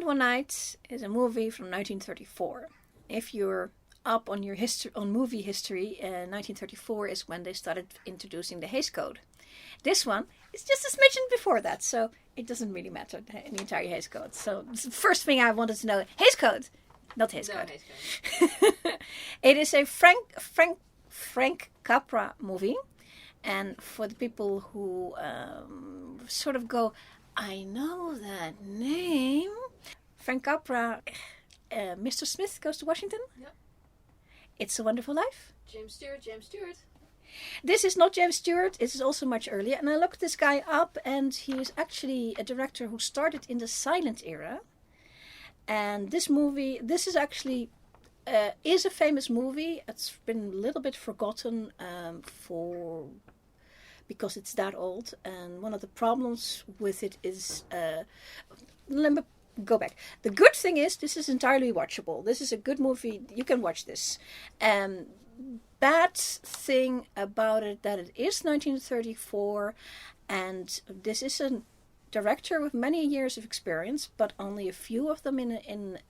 Wild One Night is a movie from 1934. If you're up on your on movie history, 1934 is when they started introducing the Hays Code. This one is just a smidgen before that, so it doesn't really matter, the entire Hays Code. So the first thing I wanted to know, Hays Code, not Hays Code. Hays Code. It is a Frank Capra movie, and for the people who sort of go, I know that name. Frank Capra, Mr. Smith Goes to Washington. Yep. It's a Wonderful Life. James Stewart. This is not James Stewart. This is also much earlier. And I looked this guy up, and he is actually a director who started in the silent era. And this movie, this is actually is a famous movie. It's been a little bit forgotten because it's that old. And one of the problems with it is, let me go back. The good thing is this is entirely watchable. This is a good movie. You can watch this. Bad thing about it that it is 1934, and this is a director with many years of experience, but only a few of them in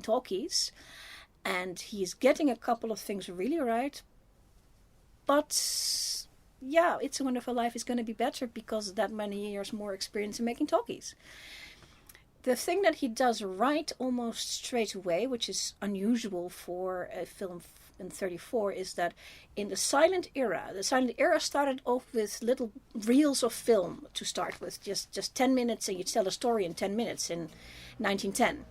talkies, and he's getting a couple of things really right. But yeah, It's a Wonderful Life is going to be better because of that many years more experience in making talkies. The thing that he does right almost straight away, which is unusual for a film in 34, is that in the silent era started off with little reels of film to start with, just 10 minutes, and you tell a story in 10 minutes in 1910.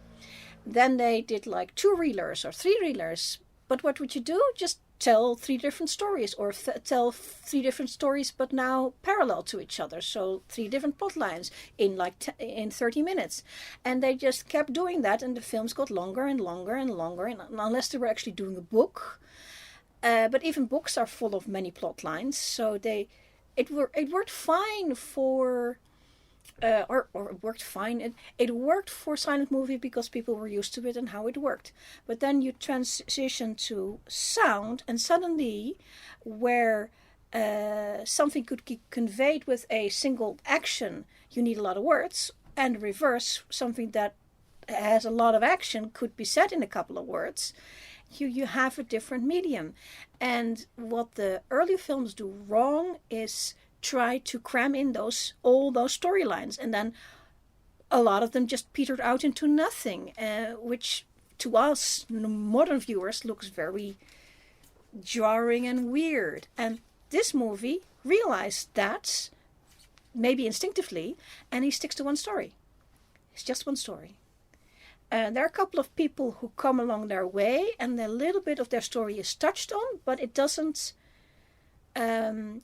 Then they did like 2 reelers or 3 reelers. But what would you do? Just tell 3 different stories, or tell 3 different stories but now parallel to each other, so 3 different plot lines in in 30 minutes, and they just kept doing that, and the films got longer and longer and longer, and unless they were actually doing a book, but even books are full of many plot lines, so it worked fine for or it worked fine. It worked for silent movie because people were used to it and how it worked. But then you transition to sound, and suddenly, where something could be conveyed with a single action, you need a lot of words, and reverse, something that has a lot of action could be said in a couple of words. You have a different medium, and what the early films do wrong is try to cram in all those storylines, and then a lot of them just petered out into nothing, which to us modern viewers looks very jarring and weird. And this movie realized that, maybe instinctively, and he sticks to one story. It's just one story. There are a couple of people who come along their way, and a little bit of their story is touched on, but it doesn't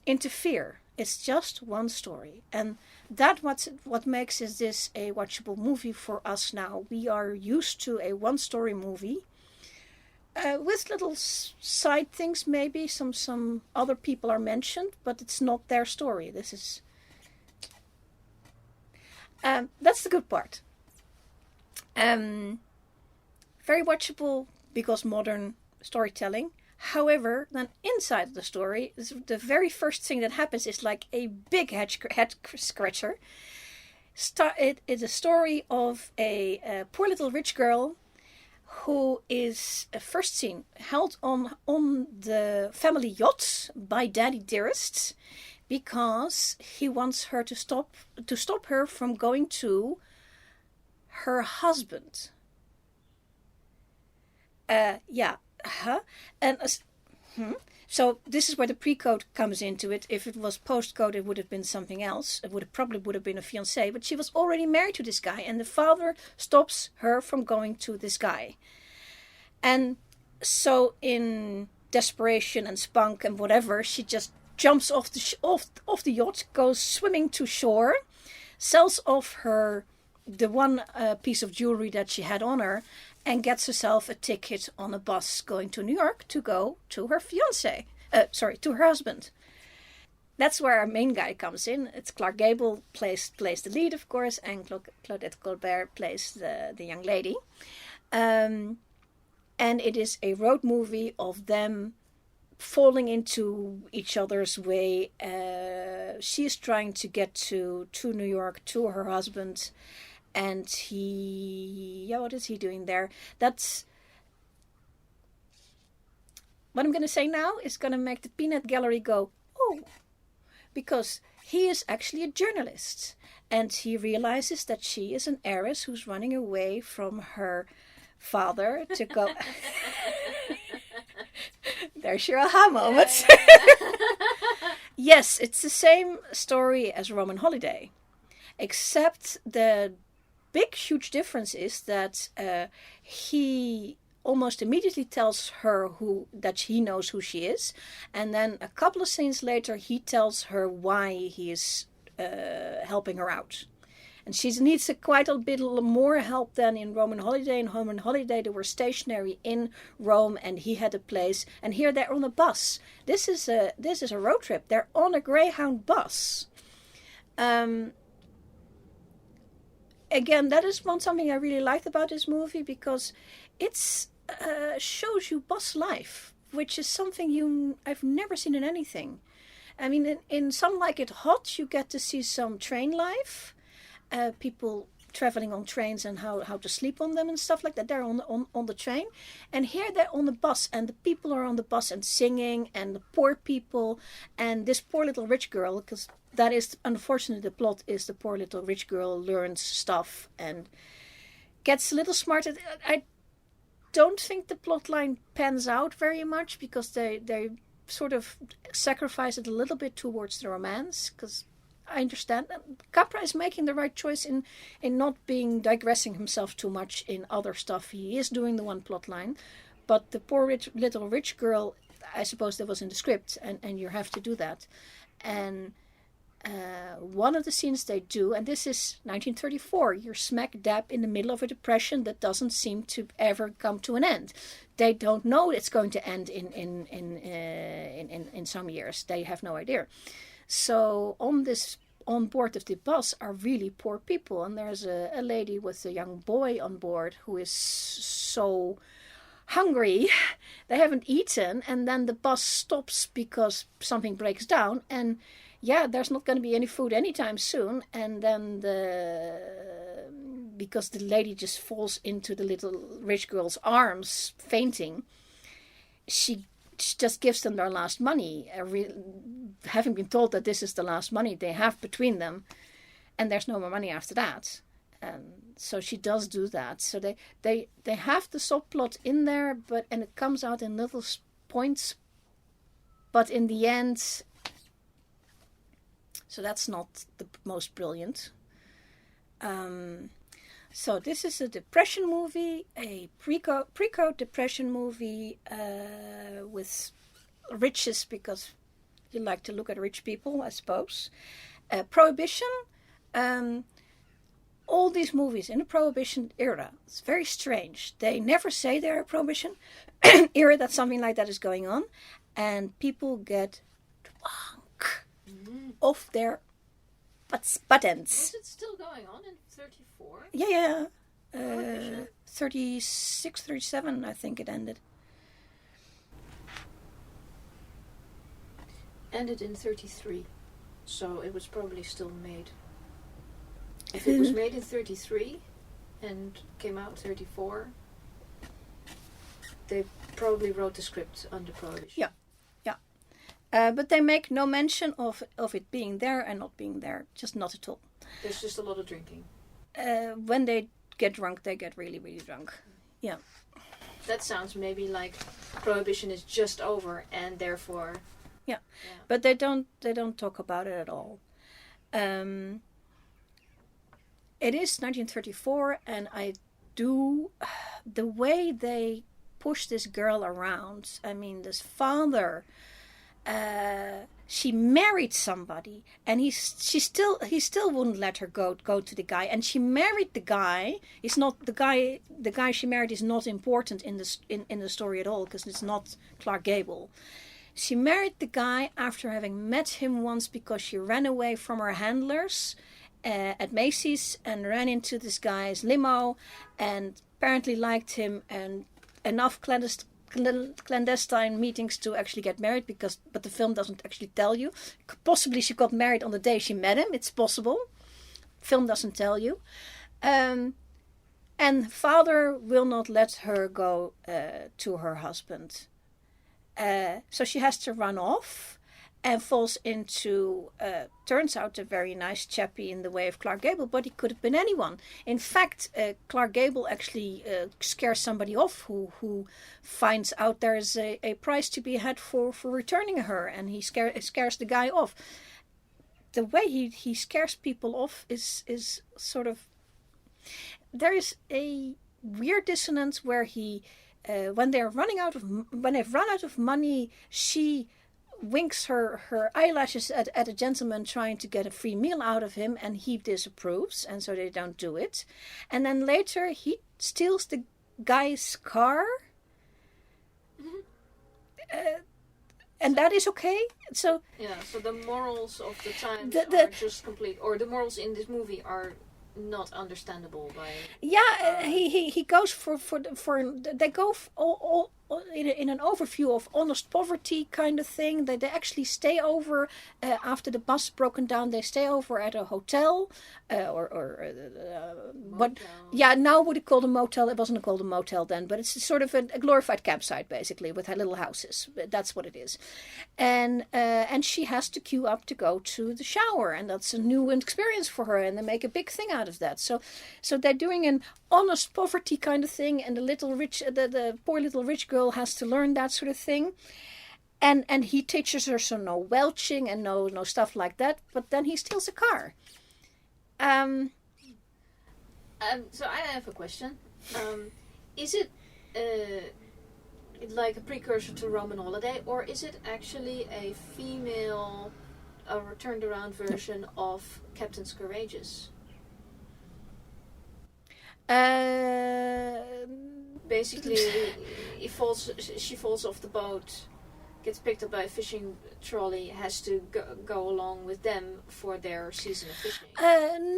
interfere. It's just one story, and that's what makes this a watchable movie for us now. We are used to a one-story movie with little side things, maybe some other people are mentioned, but it's not their story. This is that's the good part. Very watchable because modern storytelling. However, then inside the story, the very first thing that happens is like a big head scratcher. It is a story of a poor little rich girl who is first seen held on the family yacht by Daddy Dearest because he wants her to stop her from going to her husband. So this is where the pre-code comes into it. If it was post-code, it would have been something else. It probably would have been a fiancé, but she was already married to this guy, and the father stops her from going to this guy. And so in desperation and spunk and whatever, she just jumps off the yacht, goes swimming to shore, sells off the one piece of jewelry that she had on her, and gets herself a ticket on a bus going to New York to go to her to her husband. That's where our main guy comes in. It's Clark Gable plays the lead, of course, and Claudette Colbert plays the young lady. And it is a road movie of them falling into each other's way. She is trying to get to New York to her husband, And what is he doing there? That's what I'm going to say now is going to make the peanut gallery go, oh, because he is actually a journalist. And he realizes that she is an heiress who's running away from her father to go. There's your aha moment. Yes, it's the same story as Roman Holiday, except the big, huge difference is that he almost immediately tells her that he knows who she is, and then a couple of scenes later he tells her why he is helping her out. And she needs quite a bit more help than in Roman Holiday. In Roman Holiday, they were stationary in Rome, and he had a place. And here they're on a bus. This is a road trip. They're on a Greyhound bus. Again, that is something I really liked about this movie, because it's shows you bus life, which is something I've never seen in anything. I mean, in Some Like It Hot, you get to see some train life. People traveling on trains and how to sleep on them and stuff like that. They're on the train. And here they're on the bus, and the people are on the bus and singing, and the poor people, and this poor little rich girl, because that is, unfortunately, the plot is the poor little rich girl learns stuff and gets a little smarter. I don't think the plot line pans out very much, because they sort of sacrifice it a little bit towards the romance, because I understand that Capra is making the right choice in not digressing himself too much in other stuff. He is doing the one plot line, but the poor little rich girl, I suppose that was in the script, and you have to do that. And one of the scenes they do, and this is 1934, you're smack dab in the middle of a depression that doesn't seem to ever come to an end. They don't know it's going to end in some years. They have no idea. So on board of the bus are really poor people, and there's a lady with a young boy on board who is so hungry they haven't eaten, and then the bus stops because something breaks down, and there's not going to be any food anytime soon. And then because the lady just falls into the little rich girl's arms fainting, she just gives them their last money, having been told that this is the last money they have between them, and there's no more money after that. So she does do that. So they have the subplot in there, and it comes out in little points, but in the end, so that's not the most brilliant. So this is a depression movie, a pre-code depression movie with riches, because you like to look at rich people, I suppose. Prohibition. All these movies in the Prohibition era, it's very strange. They never say they're a Prohibition era that something like that is going on, and people get drunk off their buttons. Is it still going on in 34? Yeah. 36, 37, I think it ended. Ended in 33, so it was probably still made. If it was made in 33 and came out 34, they probably wrote the script under Prohibition. Yeah. But they make no mention of it being there and not being there. Just not at all. There's just a lot of drinking. When they get drunk, they get really, really drunk. Yeah. That sounds maybe like Prohibition is just over, and therefore... Yeah. But they don't talk about it at all. It is 1934, and the way they push this girl around, I mean, this father, she married somebody, and he still wouldn't let her go to the guy, and she married the guy. It's not the guy she married is not important in the story at all, because it's not Clark Gable. She married the guy after having met him once, because she ran away from her handlers at Macy's and ran into this guy's limo, and apparently liked him, and enough clandestine meetings to actually get married, but the film doesn't actually tell you. Possibly she got married on the day she met him. It's possible. Film doesn't tell you. And father will not let her go to her husband. So she has to run off and falls into, turns out, a very nice chappie in the way of Clark Gable, but he could have been anyone. In fact, Clark Gable actually scares somebody off who finds out there's a price to be had for returning her, and he scares the guy off. The way he scares people off is sort of... There is a weird dissonance where he, when they've run out of money, she winks her eyelashes at a gentleman trying to get a free meal out of him, and he disapproves, and so they don't do it. And then later he steals the guy's car, and that is okay. So so the morals of the times are just complete, or the morals in this movie are not understandable by... he goes for they go all in an overview of honest poverty kind of thing. They actually stay over after the bus broken down. They stay over at a hotel but now would it called a motel? It wasn't called a motel then, but it's sort of a glorified campsite basically with her little houses. That's what it is. And she has to queue up to go to the shower, and that's a new experience for her, and they make a big thing out of that. So they're doing an honest poverty kind of thing, and the poor little rich girl has to learn that sort of thing, and he teaches her so no welching and no stuff like that. But then he steals a car. So I have a question. Is it like a precursor to Roman Holiday, or is it actually a female, turned around version of Captain's Courageous? Basically, she falls off the boat, gets picked up by a fishing trolley, has to go along with them for their season of fishing.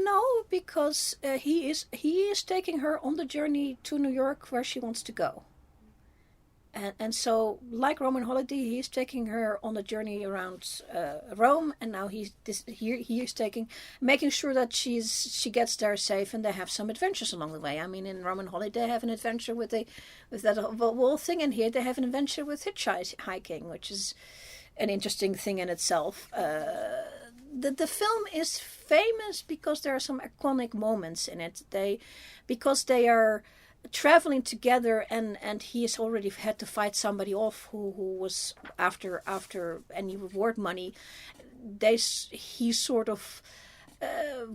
No, because he is taking her on the journey to New York where she wants to go. And so, like Roman Holiday, he's taking her on a journey around Rome, and now he is making sure that she gets there safe, and they have some adventures along the way. I mean, in Roman Holiday, they have an adventure with that whole thing, and here they have an adventure with hitchhiking, which is an interesting thing in itself. The film is famous because there are some iconic moments in it. Because they are traveling together, and he has already had to fight somebody off who was after any reward money. He sort of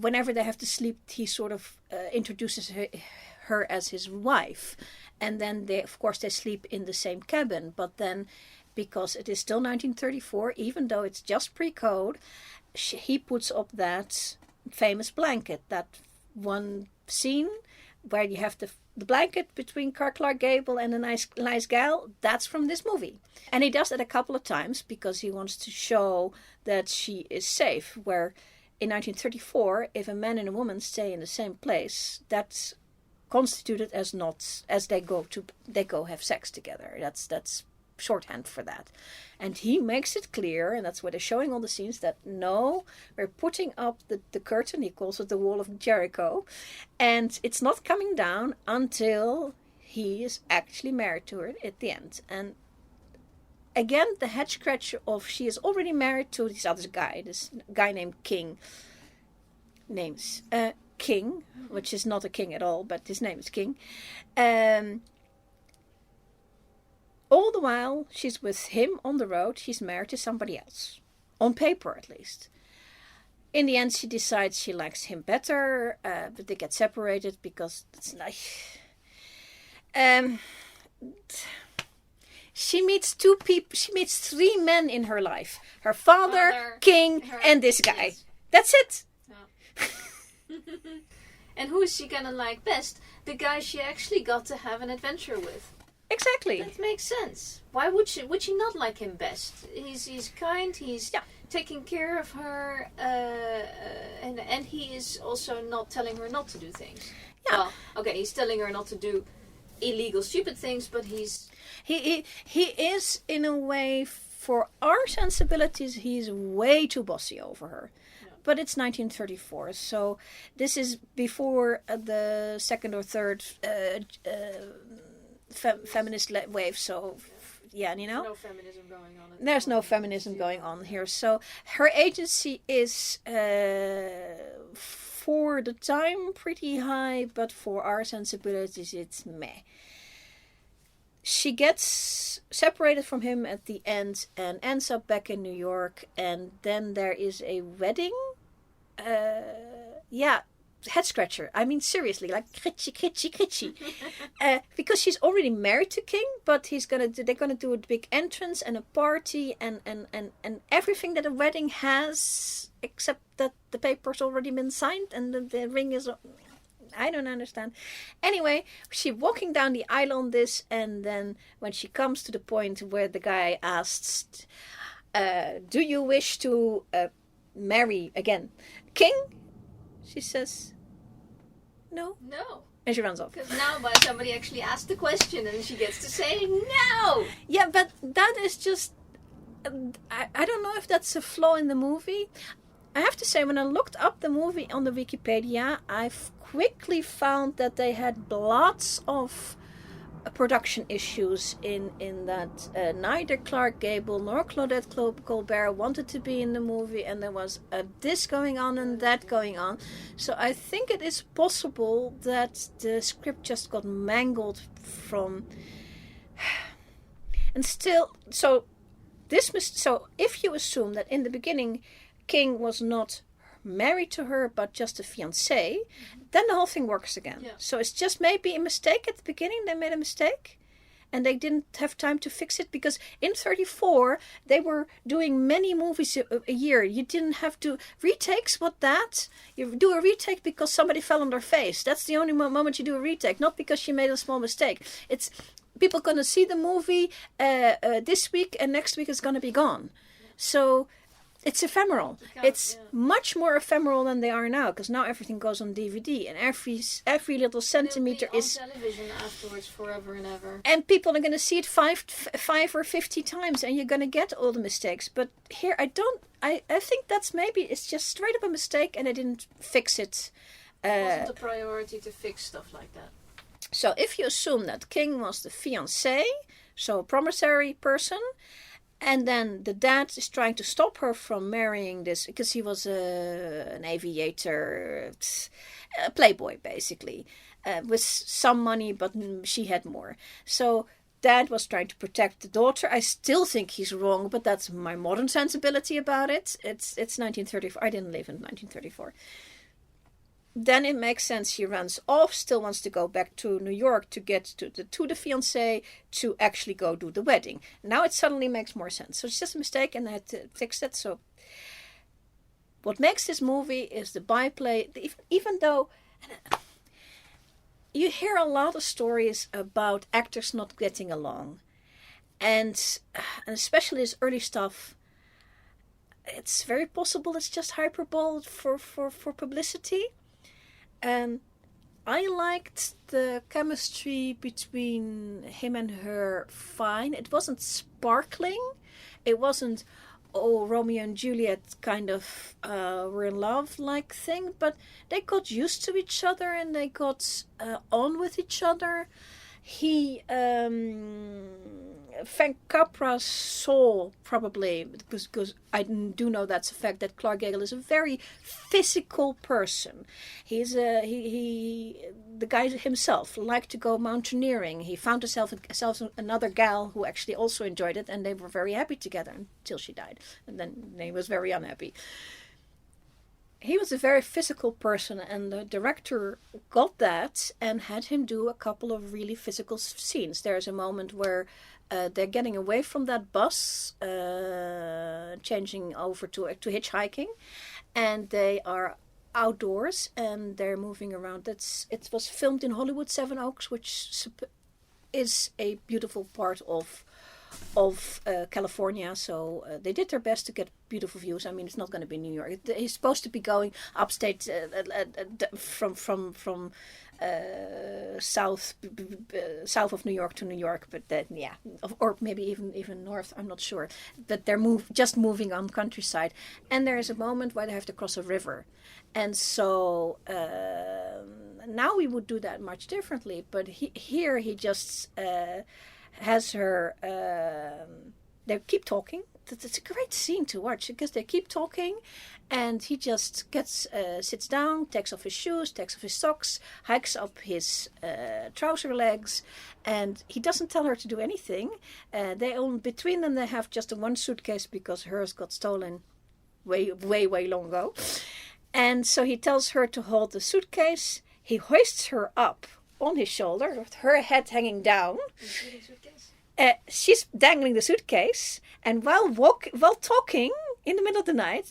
whenever they have to sleep, he sort of introduces her as his wife, and then they sleep in the same cabin. But then, because it is still 1934, even though it's just pre-code, he puts up that famous blanket, that one scene where you have the blanket between Clark Gable and a nice gal. That's from this movie. And he does that a couple of times because he wants to show that she is safe. Where in 1934, if a man and a woman stay in the same place, that's constituted as they go have sex together. That's shorthand for that. And he makes it clear, and that's what they're showing all the scenes, that no, we're putting up the curtain. He calls it the wall of Jericho, and it's not coming down until he is actually married to her at the end. And again, the head scratch of she is already married to this guy named King. King, which is not a king at all, but his name is King. All the while she's with him on the road, she's married to somebody else. On paper, at least. In the end, she decides she likes him better, but they get separated because it's like... she meets two people. She meets three men in her life. Her father, King, and this guy. Yes. That's it. Yeah. And who is she gonna like best? The guy she actually got to have an adventure with. Exactly. That makes sense. Why would she not like him best? He's kind. He's taking care of her, and he is also not telling her not to do things. Yeah. Well, okay, he's telling her not to do illegal, stupid things, but he is in a way, for our sensibilities, he's way too bossy over her. Yeah. but it's 1934, so this is before the second or third feminist wave. So, yeah, you know, no feminism going on. There's no feminism going on here. So her agency is, for the time, pretty high, but for our sensibilities, it's meh. She gets separated from him at the end and ends up back in New York, and then there is a wedding. Head scratcher. I mean, seriously, like kritchy, kritchy, kritchy. Because she's already married to King, but they're gonna do a big entrance and a party and everything that a wedding has, except that the paper's already been signed and the ring is. I don't understand. Anyway, she's walking down the aisle on this, and then when she comes to the point where the guy asks, "Do you wish to marry again, King?" She says, "No." No. And she runs off. Because now somebody actually asked the question and she gets to say no. Yeah, but that is just... I don't know if that's a flaw in the movie. I have to say, when I looked up the movie on the Wikipedia, I quickly found that they had lots of production issues in that neither Clark Gable nor Claudette Colbert wanted to be in the movie, and there was this going on and that going on. So I think it is possible that the script just got mangled from... And still, so if you assume that in the beginning King was not married to her but just a fiancé, then the whole thing works again. Yeah. So it's just maybe a mistake at the beginning. They made a mistake and they didn't have time to fix it, because in 1934 they were doing many movies a year. You didn't have to retakes. What that? You do a retake because somebody fell on their face. That's the only moment you do a retake, not because she made a small mistake. It's people going to see the movie this week, and next week it's going to be gone. So it's ephemeral. It's much more ephemeral than they are now, because now everything goes on DVD, and every little centimeter is on television afterwards forever and ever. And people are going to see it 5 or 50 times, and you're going to get all the mistakes. But here, I think that's maybe it's just straight up a mistake, and I didn't fix it. It wasn't a priority to fix stuff like that. So if you assume that King was the fiancé, so a promissory person, and then the dad is trying to stop her from marrying this, because he was an aviator, a playboy basically, with some money, but she had more. So dad was trying to protect the daughter. I still think he's wrong, but that's my modern sensibility about it. It's 1934. I didn't live in 1934. Then it makes sense. She runs off, still wants to go back to New York to get to the fiancé to actually go do the wedding. Now it suddenly makes more sense. So it's just a mistake, and I had to fix it. So what makes this movie is the byplay. Even though you hear a lot of stories about actors not getting along, and especially this early stuff, it's very possible it's just hyperbole for publicity. I liked the chemistry between him and her fine. It wasn't sparkling. It wasn't, Romeo and Juliet kind of we're in love like thing. But they got used to each other, and they got on with each other. Frank Capra saw, probably, because I do know that's a fact, that Clark Gable is a very physical person. He's the guy himself liked to go mountaineering. He found himself another gal who actually also enjoyed it, and they were very happy together until she died, and then he was very unhappy. He was a very physical person, and the director got that and had him do a couple of really physical scenes. There's a moment where they're getting away from that bus, changing over to hitchhiking, and they are outdoors and they're moving around. It was filmed in Hollywood, Seven Oaks, which is a beautiful part of of California, so they did their best to get beautiful views. I mean, it's not going to be New York. He's supposed to be going upstate from south of New York to New York, but then or maybe even north. I'm not sure. But they're just moving on countryside, and there is a moment where they have to cross a river, and so now we would do that much differently. But here he just has her. They keep talking. It's a great scene to watch because they keep talking, and he just sits down, takes off his shoes, takes off his socks, hikes up his trouser legs, and he doesn't tell her to do anything. Between them they have just one suitcase because hers got stolen way long ago, and so he tells her to hold the suitcase. He hoists her up on his shoulder with her head hanging down. She's dangling the suitcase, and while talking in the middle of the night,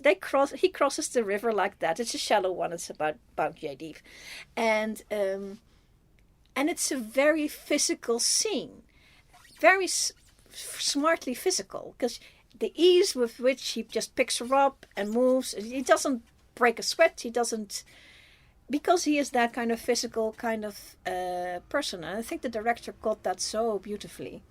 he crosses the river like that. It's a shallow one. It's about yay deep, and it's a very physical scene, very smartly physical, because the ease with which he just picks her up and moves. He doesn't break a sweat. He doesn't. Because he is that kind of physical kind of person, and I think the director got that so beautifully.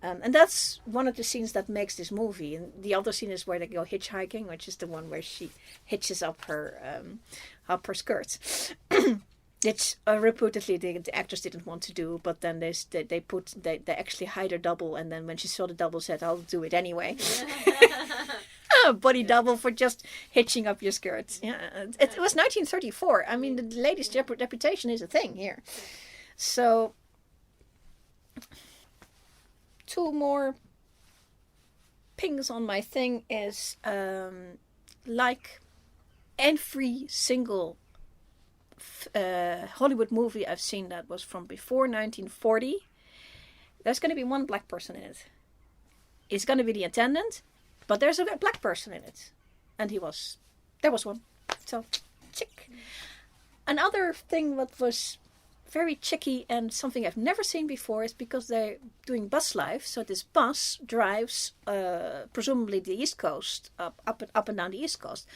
And that's one of the scenes that makes this movie. And the other scene is where they go hitchhiking, which is the one where she hitches up her skirts, which reputedly the actress didn't want to do. But then they actually hired her double, and then when she saw the double, said, "I'll do it anyway." Body double for just hitching up your skirts. Yeah, it was 1934. I mean, the lady's reputation is a thing here. So. 2 more pings on my thing is like every single Hollywood movie I've seen that was from before 1940, there's going to be one black person in it. It's going to be the attendant, but there's a black person in it. And there was one. So, chick. Another thing that was very cheeky and something I've never seen before is because they're doing bus life. So this bus drives presumably the East Coast, up and down the East Coast.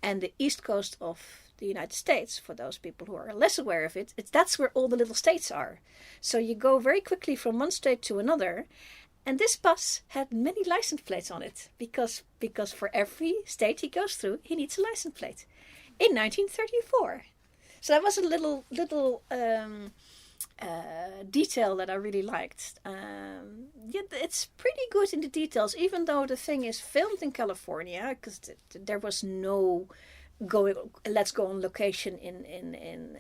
And the East Coast of the United States, for those people who are less aware of it, that's where all the little states are. So you go very quickly from one state to another. And this bus had many license plates on it because for every state he goes through, he needs a license plate. In 1934. So that was a little detail that I really liked. It's pretty good in the details, even though the thing is filmed in California, because there was no let's go on location in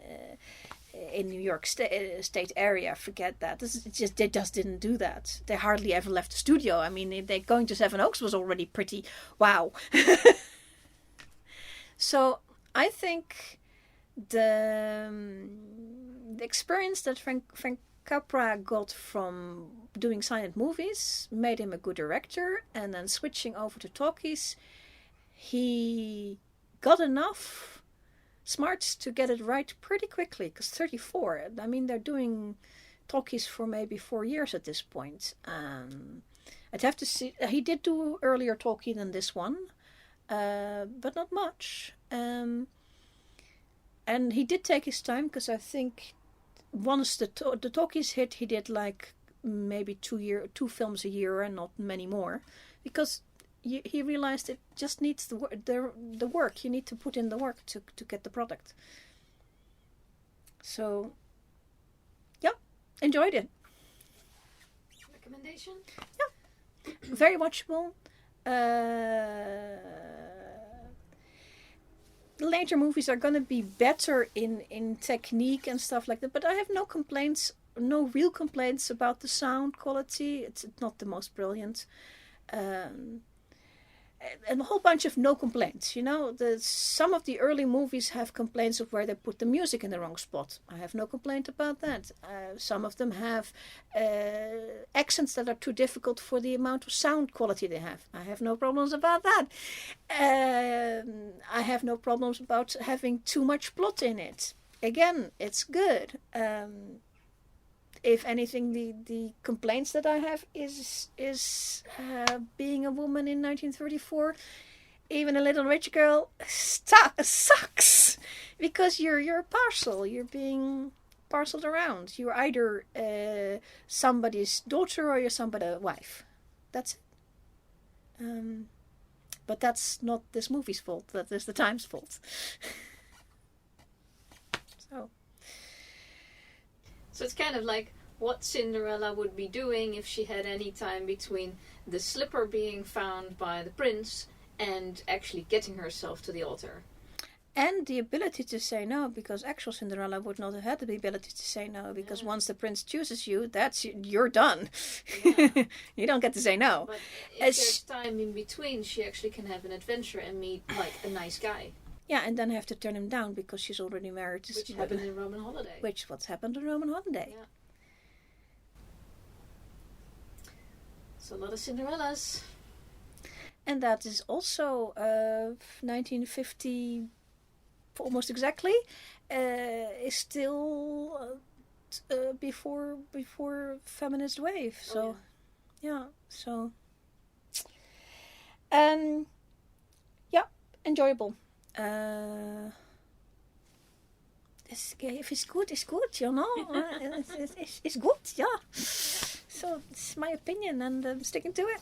New York State area. Forget that. They just didn't do that. They hardly ever left the studio. I mean, they going to Seven Oaks was already pretty wow. So I think. The experience that Frank Capra got from doing silent movies made him a good director, and then switching over to talkies, he got enough smarts to get it right pretty quickly. Because 34, I mean, they're doing talkies for maybe 4 years at this point. I'd have to see. He did do earlier talkie than this one, but not much. And he did take his time, because I think once the talkies hit, he did like maybe 2 films a year and not many more, because he realized it just needs the work. You need to put in the work to get the product. So, yeah, enjoyed it. Recommendation? Yeah, very watchable. Later movies are going to be better in technique and stuff like that, but I have no real complaints about the sound quality. It's not the most brilliant, and a whole bunch of no complaints. Some of the early movies have complaints of where they put the music in the wrong spot. I have no complaint about that. Some of them have accents that are too difficult for the amount of sound quality they have. I have no problems about that. I have no problems about having too much plot in it. Again, it's good. if anything, the complaints that I have is being a woman in 1934, even a little rich girl, sucks, because you're a parcel. You're being parceled around. You're either somebody's daughter or you're somebody's wife. That's it. But that's not this movie's fault. That is the Times' fault. So it's kind of like what Cinderella would be doing if she had any time between the slipper being found by the prince and actually getting herself to the altar. And the ability to say no, because actual Cinderella would not have had the ability to say no, because once the prince chooses you, you're done. Yeah. You don't get to say no. But if there's time in between, she actually can have an adventure and meet like a nice guy. Yeah, and then have to turn him down because she's already married. Which happened in Roman Holiday. What's happened in Roman Holiday. Yeah. So a lot of Cinderellas. And that is also 1950, almost exactly, is still before feminist wave. So, yeah. So, yeah, enjoyable. If it's good, it's good, you know. It's good, yeah. So it's my opinion, and I'm sticking to it.